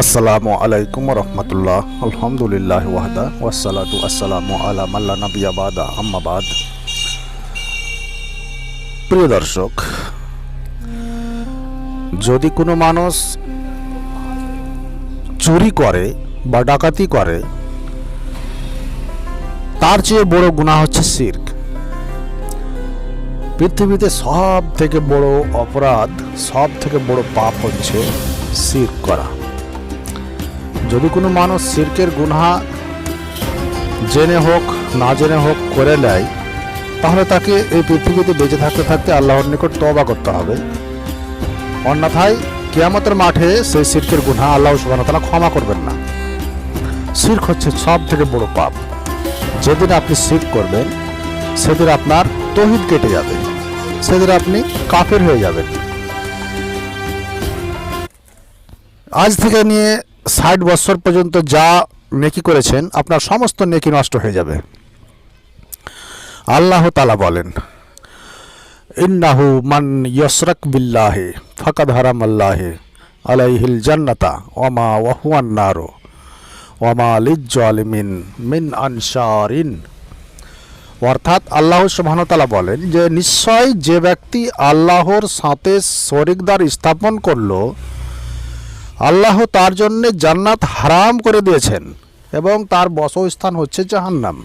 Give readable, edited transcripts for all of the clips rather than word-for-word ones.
আসসালামু আলাইকুম রহমতুল্লাহ। আলহামদুলিল্লাহ ওয়াহদা ওয়াসসালাতু আসসালামু আলা মাল্লা নাবিয়া বাদা আম্মা বাদ। প্রিয় দর্শক, যদি কোনো মানুষ চুরি করে বা ডাকাতি করে, তার চেয়ে বড় গুনাহ হচ্ছে শিরক। পৃথিবীতে সব থেকে বড় অপরাধ, সব থেকে বড় পাপ হচ্ছে শিরক করা। যদি কোনো মানুষ শিরকের গুনাহ জেনে হোক না জেনে হোক করে নেয়, তাহলে তাকে এই পৃথিবীতে বেঁচে থাকতে থাকতে আল্লাহর নিকট তওবা করতে হবে। অন্যথায় কিয়ামতের মাঠে সেই শিরকের গুনাহ আল্লাহ সুবহানাহু ওয়া তাআলা ক্ষমা করবেন না। শিরক হচ্ছে সব থেকে বড় পাপ। যেদিন আপনি শিরক করবেন, সেদিন আপনার তৌহিদ কেটে যাবে, সেদিন আপনি কাফের হয়ে যাবেন। আজ থেকে নিয়ে 60 বছর পর্যন্ত যা নেকি করেছেন, আপনার সমস্ত নেকি নষ্ট হয়ে যাবে। আল্লাহ তাআলা বলেন, ইন্নাহু মান ইয়শরাক বিল্লাহি ফাকাদ হারামাল্লাহি আলাইহিল জান্নাতা ওয়া মাওয়াহুয়ান নার ওয়া মা লিজ্জালিমিন মিন আনসারিন। অর্থাৎ আল্লাহ সুবহানাহু ওয়া তাআলা বলেন যে নিশ্চয় যে ব্যক্তি আল্লাহর সাথে শরীকদার স্থাপন করলো, আল্লাহ তার জন্য জান্নাত হারাম করে দিয়েছেন এবং তার বসস্থান হচ্ছে জাহান্নাম।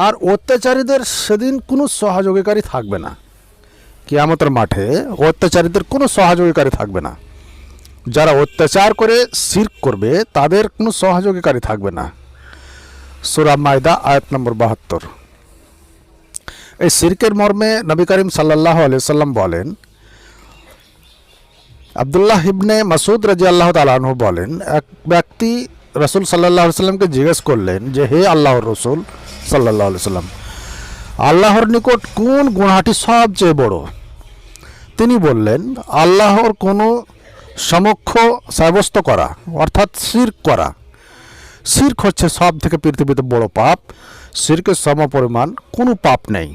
আর অত্যাচারীদের সেদিন কোনো সহযোগীকারী থাকবে না। কিয়ামতের মাঠে অত্যাচারীদের কোনো সহযোগীকারী থাকবে না। যারা অত্যাচার করে শিরক করবে, তাদের কোনো সহযোগীকারী থাকবে না। সূরা মায়দা আয়াত নম্বর 72। এই শিরকের মর্মে নবী করিম সাল্লাল্লাহু আলাইহি ওয়াসাল্লাম বলেন, আব্দুল্লাহ ইবনে মাসউদ রাদিয়াল্লাহু তাআলা আনহু বলেন, এক ব্যক্তি রাসূল সাল্লাল্লাহু আলাইহি ওয়াসাল্লামকে জিজ্ঞেস করলেন যে হে আল্লাহর রাসূল সাল্লাল্লাহু আলাইহি ওয়াসাল্লাম, আল্লাহর নিকট কোন গুনাহটি সবচেয়ে বড়? তিনি বললেন, আল্লাহর কোনো সমক্ষ সাব্যস্ত করা, অর্থাৎ শিরক করা। শিরক হচ্ছে সব থেকে পৃথিবীতে বড় পাপ। শিরকের সমপরিমাণ কোনো পাপ নেই।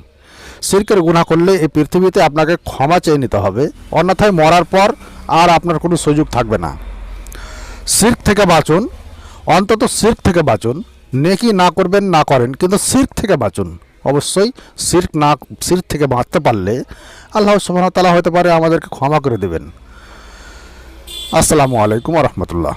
শিরকের গুনাহ করলে এই পৃথিবীতে আপনাকে ক্ষমা চেয়ে নিতে হবে, অন্যথায় মরার পর আর আপনার কোনো সুযোগ থাকবে না। শিরক থেকে বাঁচুন, অন্তত শিরক থেকে বাঁচুন। নেকি না করবেন না করেন, কিন্তু শিরক থেকে বাঁচুন। অবশ্যই শিরক থেকে বাঁচতে পারলে আল্লাহ সুবহানাহু ওয়া তাআলা হতে পারে আমাদেরকে ক্ষমা করে দেবেন। আসসালামু আলাইকুম ওয়া রাহমাতুল্লাহ।